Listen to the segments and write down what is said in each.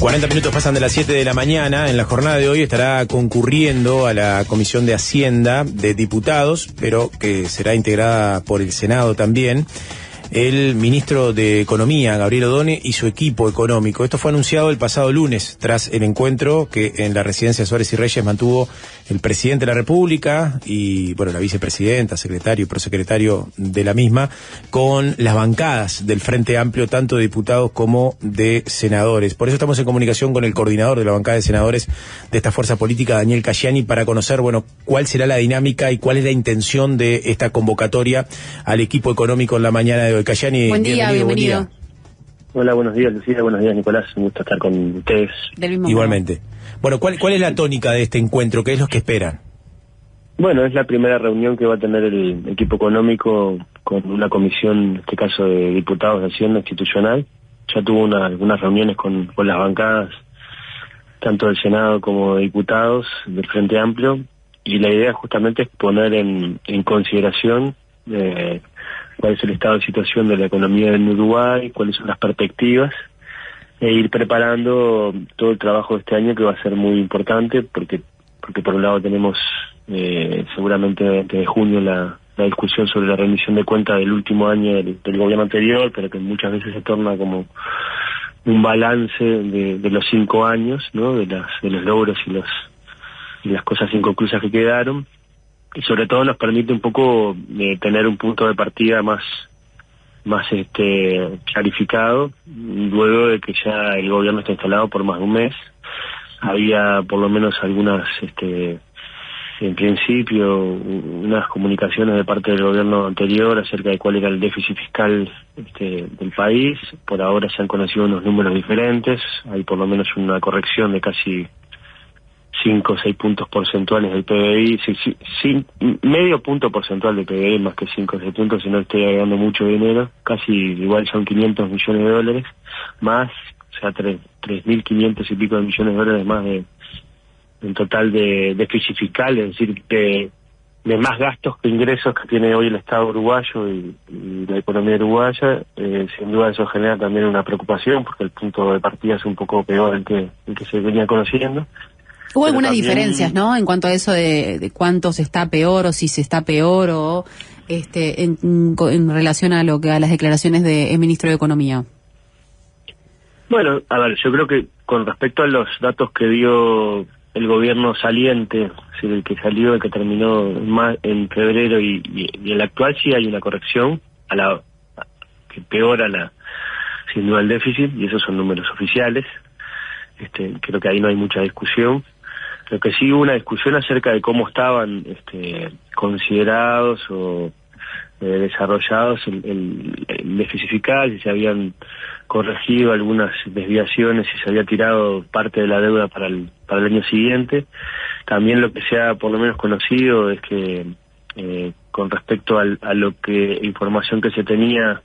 40 minutos pasan de las 7 de la mañana. En la jornada de hoy estará concurriendo a la Comisión de Hacienda de Diputados, pero que será integrada por el Senado también, el ministro de Economía, Gabriel Odone, y su equipo económico. Esto fue anunciado el pasado lunes, tras el encuentro que en la residencia Suárez y Reyes mantuvo el presidente de la República y, bueno, la vicepresidenta, secretario y prosecretario de la misma, con las bancadas del Frente Amplio, tanto de diputados como de senadores. Por eso estamos en comunicación con el coordinador de la bancada de senadores de esta fuerza política, Daniel Cayani, para conocer, bueno, cuál será la dinámica y cuál es la intención de esta convocatoria al equipo económico en la mañana de hoy. Cayani, buen día. Hola, buenos días, Lucía, buenos días, Nicolás, un gusto estar con ustedes. Igualmente. Bueno, ¿cuál es la tónica de este encuentro? ¿Qué es lo que esperan? Bueno, es la primera reunión que va a tener el equipo económico con una comisión, en este caso de diputados de Hacienda Institucional. Ya tuvo algunas reuniones con las bancadas, tanto del Senado como de diputados del Frente Amplio, y la idea justamente es poner en consideración cuál es el estado de situación de la economía en Uruguay, cuáles son las perspectivas, e ir preparando todo el trabajo de este año, que va a ser muy importante, porque por un lado tenemos seguramente de junio la discusión sobre la rendición de cuentas del último año del gobierno anterior, pero que muchas veces se torna como un balance de los 5 años, ¿no? de los logros y las cosas inconclusas que quedaron. Y sobre todo nos permite un poco tener un punto de partida más clarificado, luego de que ya el gobierno está instalado por más de un mes. Había por lo menos algunas, en principio, unas comunicaciones de parte del gobierno anterior acerca de cuál era el déficit fiscal del país. Por ahora se han conocido unos números diferentes, hay por lo menos una corrección de casi 5 o 6 puntos porcentuales del PBI, medio punto porcentual del PBI, más que 5 o 6 puntos, si no estoy agregando mucho dinero, casi igual son 500 millones de dólares, más, o sea, 3.500 y pico de millones de dólares más en total de déficit fiscal, es decir, de más gastos que ingresos que tiene hoy el Estado uruguayo y la economía uruguaya. Sin duda eso genera también una preocupación, porque el punto de partida es un poco peor el que se venía conociendo. Hubo algunas diferencias, ¿no?, en cuanto a eso de cuánto se está peor o si se está peor o en relación a las declaraciones del ministro de Economía. Bueno, a ver, yo creo que con respecto a los datos que dio el gobierno saliente, es decir, el que salió, el que terminó en febrero y el actual, sí hay una corrección que peora sin duda el déficit, y esos son números oficiales. Creo que ahí no hay mucha discusión. Lo que sí hubo una discusión acerca de cómo estaban considerados o desarrollados el déficit fiscal, si se habían corregido algunas desviaciones, si se había tirado parte de la deuda para el año siguiente. También lo que se ha por lo menos conocido es que con respecto a lo que información que se tenía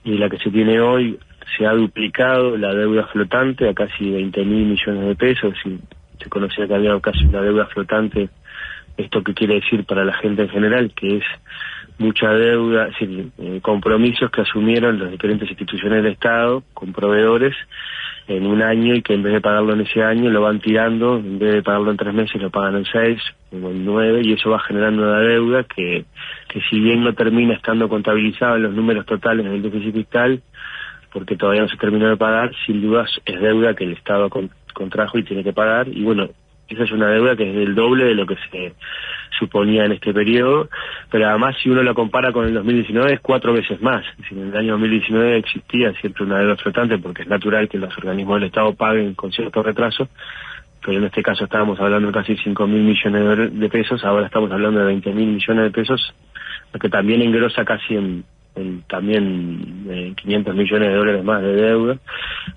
y la que se tiene hoy, se ha duplicado la deuda flotante a casi 20.000 millones de pesos. Y se conocía que había casi una deuda flotante. ¿Esto qué quiere decir para la gente en general? Que es mucha deuda, es decir, compromisos que asumieron las diferentes instituciones del Estado con proveedores en un año, y que en vez de pagarlo en ese año lo van tirando, en vez de pagarlo en 3 meses lo pagan en 6 o en 9, y eso va generando una deuda que si bien no termina estando contabilizada en los números totales del déficit fiscal, porque todavía no se terminó de pagar, sin dudas es deuda que el Estado contrajo y tiene que pagar. Y bueno, esa es una deuda que es del doble de lo que se suponía en este periodo, pero además si uno la compara con el 2019 es 4 veces más. Es decir, en el año 2019 existía siempre una deuda flotante, porque es natural que los organismos del Estado paguen con cierto retraso, pero en este caso estábamos hablando de casi 5.000 millones de pesos, ahora estamos hablando de 20.000 millones de pesos, lo que también engrosa casi también 500 millones de dólares más de deuda.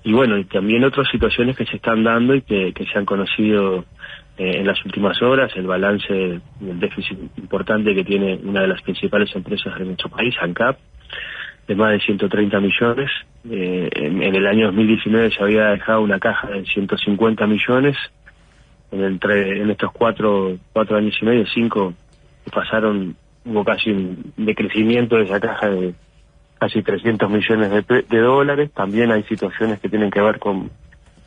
Y bueno, y también otras situaciones que se están dando y que se han conocido en las últimas horas, el balance del déficit importante que tiene una de las principales empresas de nuestro país, ANCAP, de más de 130 millones. En el año 2019 se había dejado una caja de 150 millones. En estos cuatro años y medio, 5 hubo casi un decrecimiento de esa caja de casi 300 millones de dólares. También hay situaciones que tienen que ver con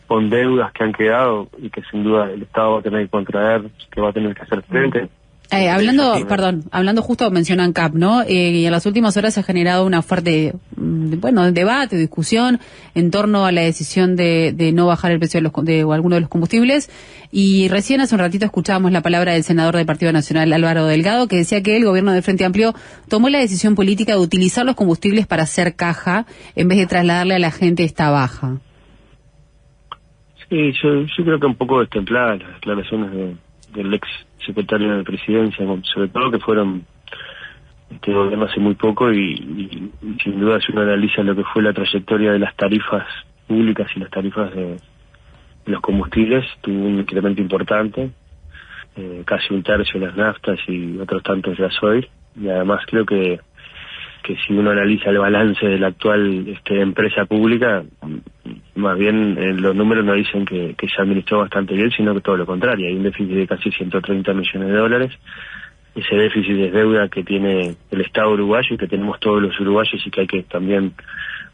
con deudas que han quedado y que sin duda el Estado va a tener que contraer, que va a tener que hacer frente. Hablando justo, mencionan CAP, ¿no? Y en las últimas horas se ha generado una fuerte, debate, discusión en torno a la decisión de no bajar el precio de alguno de los combustibles. Y recién hace un ratito escuchábamos la palabra del senador del Partido Nacional, Álvaro Delgado, que decía que el gobierno del Frente Amplio tomó la decisión política de utilizar los combustibles para hacer caja en vez de trasladarle a la gente esta baja. Sí, yo creo que un poco destempladas las declaraciones del ex secretario de Presidencia, sobre todo que fueron este gobierno hace muy poco y sin duda si uno analiza lo que fue la trayectoria de las tarifas públicas y las tarifas de los combustibles, tuvo un incremento importante, casi un tercio de las naftas y otros tantos de gasoil, y además creo que si uno analiza el balance de la actual empresa pública, más bien los números no dicen que se administró bastante bien, sino que todo lo contrario. Hay un déficit de casi 130 millones de dólares. Ese déficit es deuda que tiene el Estado uruguayo y que tenemos todos los uruguayos y que hay que también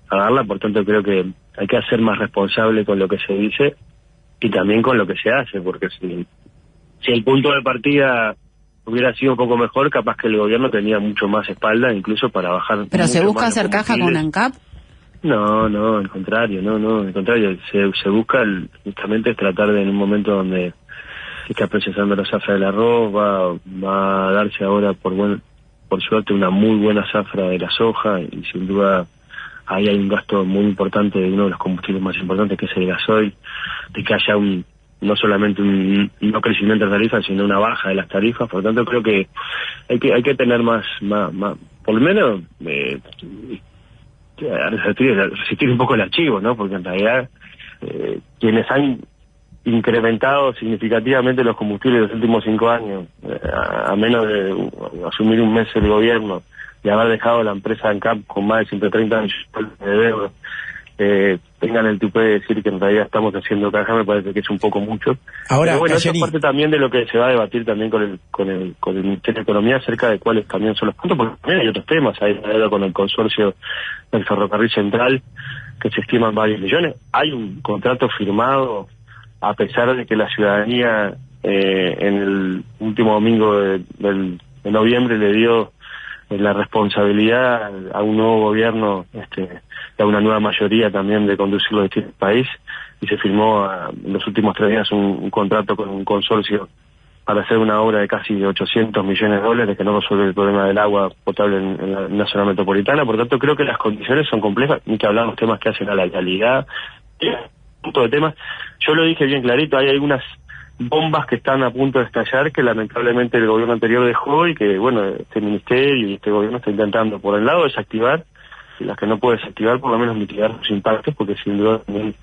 pagarla. Por tanto, creo que hay que ser más responsable con lo que se dice y también con lo que se hace, porque si el punto de partida hubiera sido un poco mejor, capaz que el gobierno tenía mucho más espalda, incluso para bajar. ¿Pero se busca hacer caja con ANCAP? No, al contrario, al contrario, se busca justamente tratar de en un momento donde se está procesando la zafra del arroz, va a darse ahora por suerte una muy buena zafra de la soja y sin duda ahí hay un gasto muy importante de uno de los combustibles más importantes que es el gasoil, de que haya no solamente un no crecimiento de tarifas, sino una baja de las tarifas. Por lo tanto, creo que hay que tener más por lo menos resistir un poco el archivo, ¿no? Porque en realidad quienes han incrementado significativamente los combustibles de los últimos 5 años, a menos de asumir un mes el gobierno y haber dejado la empresa ANCAP con más de 130 millones de deuda, tengan el tupé de decir que en realidad estamos haciendo caja, me parece que es un poco mucho. Ahora, pero bueno, eso es parte también de lo que se va a debatir también con el Ministerio de Economía acerca de cuáles también son los puntos, porque también hay otros temas, hay la deuda con el consorcio del Ferrocarril Central, que se estiman varios millones. Hay un contrato firmado, a pesar de que la ciudadanía en el último domingo de noviembre le dio la responsabilidad a un nuevo gobierno, a una nueva mayoría también de conducirlo de este país, y se firmó en los últimos 3 días un contrato con un consorcio para hacer una obra de casi 800 millones de dólares que no resuelve el problema del agua potable en la zona metropolitana. Por tanto, creo que las condiciones son complejas, ni que hablamos temas que hacen a la calidad, un punto de temas. Yo lo dije bien clarito, hay algunas bombas que están a punto de estallar que lamentablemente el gobierno anterior dejó y que, bueno, este ministerio y este gobierno está intentando, por el lado, desactivar, y las que no puede desactivar, por lo menos mitigar sus impactos, porque sin duda también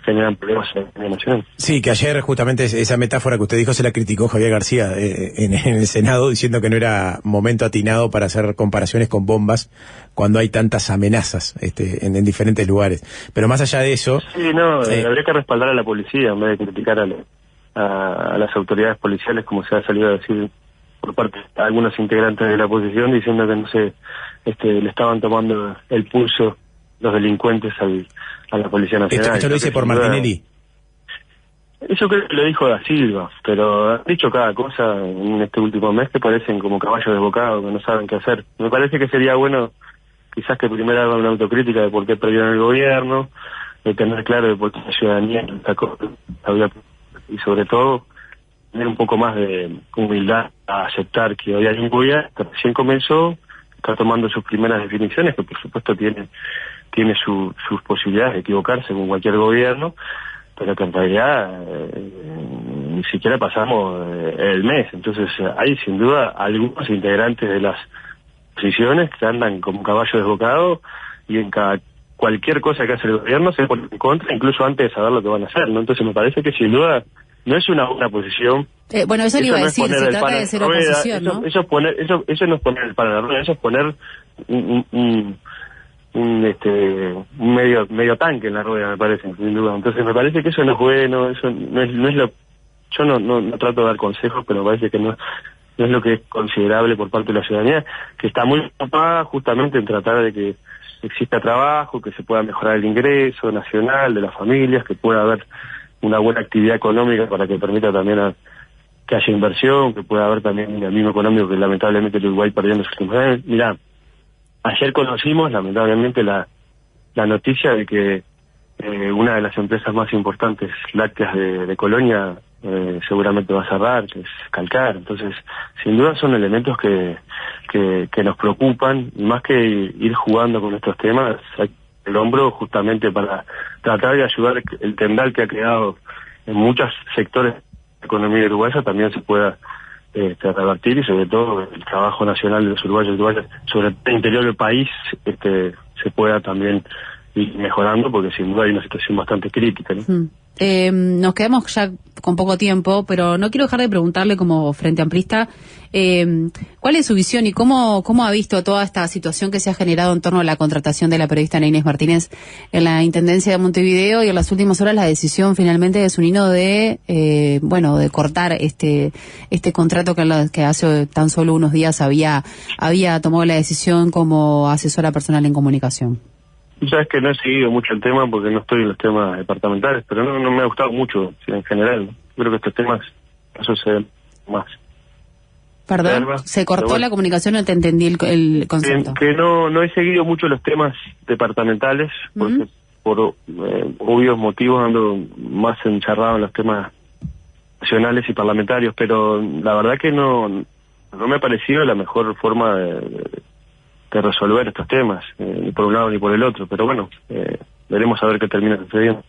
generan problemas en la nacional. Sí, que ayer justamente esa metáfora que usted dijo se la criticó Javier García en el Senado, diciendo que no era momento atinado para hacer comparaciones con bombas cuando hay tantas amenazas en diferentes lugares. Pero más allá de eso... Sí, habría que respaldar a la policía en vez de criticar a las autoridades policiales, como se ha salido a decir por parte de algunos integrantes de la oposición, diciendo que no se le estaban tomando el pulso los delincuentes a la Policía Nacional. ¿Esto lo dice por Martinelli? Eso creo que lo dijo Da Silva, pero ha dicho cada cosa en este último mes que parecen como caballos desbocados, que no saben qué hacer. Me parece que sería bueno quizás que primero hagan una autocrítica de por qué perdieron el gobierno, de tener claro de por qué la ciudadanía sacó y sobre todo tener un poco más de humildad a aceptar que hoy hay un gobierno que recién comenzó, está tomando sus primeras definiciones, que por supuesto tiene sus posibilidades de equivocarse con cualquier gobierno, pero que en realidad ni siquiera pasamos el mes. Entonces hay sin duda algunos integrantes de las posiciones que andan como caballo desbocado y en cualquier cosa que hace el gobierno se pone en contra, incluso antes de saber lo que van a hacer, ¿no? Entonces me parece que sin duda no es una buena posición. Bueno, eso le iba a decir, se trata de ser oposición, ¿no? Eso no es poner el pan en la rueda, eso es poner un medio tanque en la rueda, me parece, sin duda. Entonces me parece que eso no es bueno, eso no es lo... Yo no trato de dar consejos, pero me parece que no es lo que es considerable por parte de la ciudadanía, que está muy ocupada justamente en tratar de que exista trabajo, que se pueda mejorar el ingreso nacional de las familias, que pueda haber una buena actividad económica para que permita también que haya inversión, que pueda haber también el mismo económico que lamentablemente el Uruguay perdió en los últimos años. Mirá, ayer conocimos lamentablemente la noticia de que una de las empresas más importantes lácteas de Colonia seguramente va a cerrar, que es Calcar. Entonces, sin duda son elementos que nos preocupan, y más que ir jugando con estos temas, hay el hombro justamente para tratar de ayudar el tendal que ha quedado en muchos sectores de la economía uruguaya también se pueda revertir, y sobre todo el trabajo nacional de los uruguayos y uruguayas sobre el interior del país se pueda también ir mejorando, porque sin duda hay una situación bastante crítica, ¿no? Nos quedamos ya con poco tiempo, pero no quiero dejar de preguntarle, como Frente Amplista, ¿cuál es su visión y cómo ha visto toda esta situación que se ha generado en torno a la contratación de la periodista Ana Inés Martínez en la Intendencia de Montevideo, y en las últimas horas la decisión finalmente de Zunino de cortar este contrato que hace tan solo unos días había tomado la decisión como asesora personal en comunicación? Sabes que no he seguido mucho el tema porque no estoy en los temas departamentales, pero no me ha gustado mucho en general. Creo que estos temas suceden más. Perdón, se cortó la comunicación, no te entendí el concepto. Que no he seguido mucho los temas departamentales, porque por obvios motivos ando más encerrado en los temas nacionales y parlamentarios, pero la verdad que no me ha parecido la mejor forma de resolver estos temas, ni por un lado ni por el otro, pero bueno, veremos a ver qué termina sucediendo.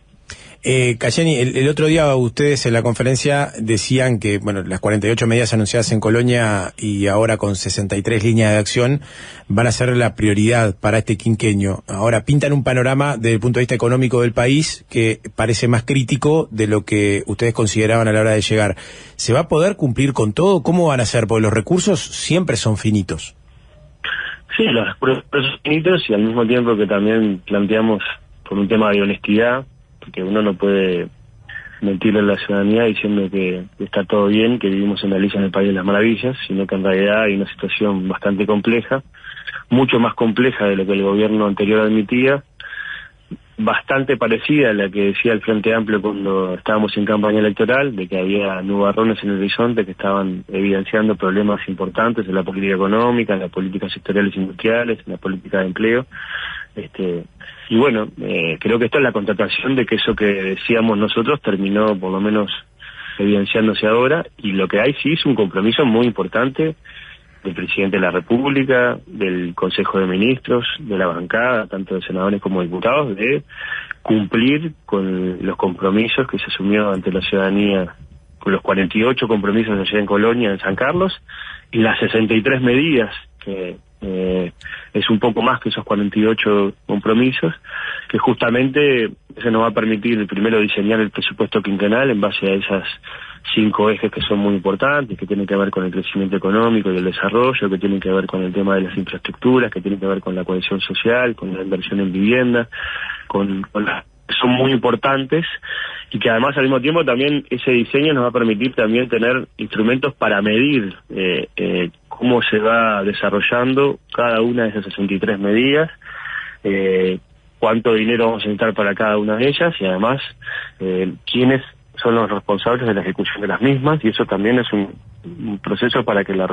Cayeni, el otro día ustedes en la conferencia decían que, bueno, las 48 medidas anunciadas en Colonia y ahora con 63 líneas de acción van a ser la prioridad para este quinquenio. Ahora pintan un panorama desde el punto de vista económico del país que parece más crítico de lo que ustedes consideraban a la hora de llegar. ¿Se va a poder cumplir con todo? ¿Cómo van a ser? Porque los recursos siempre son finitos. Sí, los recursos son finitos, y al mismo tiempo que también planteamos por un tema de honestidad, porque uno no puede mentirle a la ciudadanía diciendo que está todo bien, que vivimos en Alicia en el País de las Maravillas, sino que en realidad hay una situación bastante compleja, mucho más compleja de lo que el gobierno anterior admitía, bastante parecida a la que decía el Frente Amplio cuando estábamos en campaña electoral, de que había nubarrones en el horizonte que estaban evidenciando problemas importantes en la política económica, en las políticas sectoriales industriales, en la política de empleo. Y bueno, creo que esto es la constatación de que eso que decíamos nosotros terminó por lo menos evidenciándose ahora, y lo que hay sí es un compromiso muy importante del presidente de la República, del Consejo de Ministros, de la bancada, tanto de senadores como diputados, de cumplir con los compromisos que se asumió ante la ciudadanía, con los 48 compromisos allá en Colonia, en San Carlos, y las 63 medidas, que es un poco más que esos 48 compromisos, que justamente eso nos va a permitir primero diseñar el presupuesto quinquenal en base a esas 5 ejes que son muy importantes, que tienen que ver con el crecimiento económico y el desarrollo, que tienen que ver con el tema de las infraestructuras, que tienen que ver con la cohesión social, con la inversión en vivienda, son muy importantes, y que además al mismo tiempo también ese diseño nos va a permitir también tener instrumentos para medir cómo se va desarrollando cada una de esas 63 medidas, cuánto dinero vamos a necesitar para cada una de ellas, y además quiénes son los responsables de la ejecución de las mismas, y eso también es un proceso para que la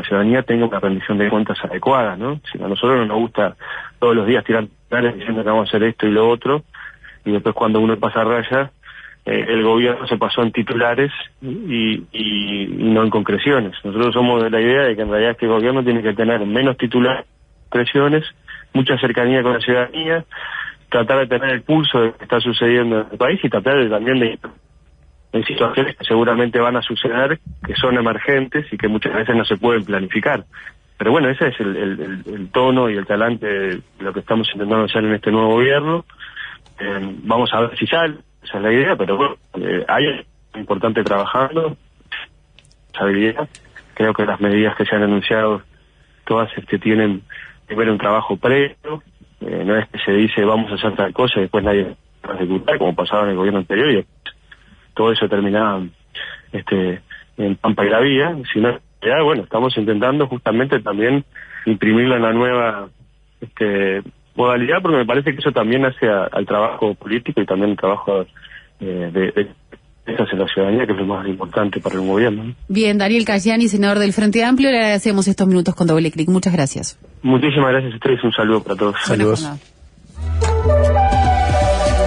ciudadanía tenga una rendición de cuentas adecuada, ¿no? Si a nosotros no nos gusta todos los días tirar planes diciendo que vamos a hacer esto y lo otro, y después cuando uno pasa raya, el gobierno se pasó en titulares y no en concreciones. Nosotros somos de la idea de que en realidad este gobierno tiene que tener menos titulares, concreciones, mucha cercanía con la ciudadanía, tratar de tener el pulso de lo que está sucediendo en el país, y tratar también de en situaciones que seguramente van a suceder, que son emergentes y que muchas veces no se pueden planificar. Pero bueno, ese es el tono y el talante de lo que estamos intentando hacer en este nuevo gobierno. Vamos a ver si sale, esa es la idea, pero bueno, hay importante trabajando, estabilidad. Creo que las medidas que se han anunciado, todas tienen primero un trabajo previo, no es que se dice vamos a hacer tal cosa y después nadie va a ejecutar, como pasaba en el gobierno anterior, y todo eso terminaba en Pampa y la Vía, sino ya, bueno, estamos intentando justamente también imprimirle una nueva modalidad, porque me parece que eso también hace al trabajo político y también al trabajo esta es la ciudadanía, que es lo más importante para el gobierno, ¿no? Bien, Daniel Cayani, senador del Frente Amplio, le agradecemos estos minutos con Doble Clic. Muchas gracias. Muchísimas gracias a ustedes, un saludo para todos. Saludos.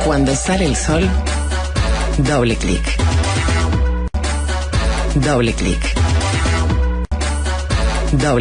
Cuando sale el sol, Doble Clic. Doble Clic. Doble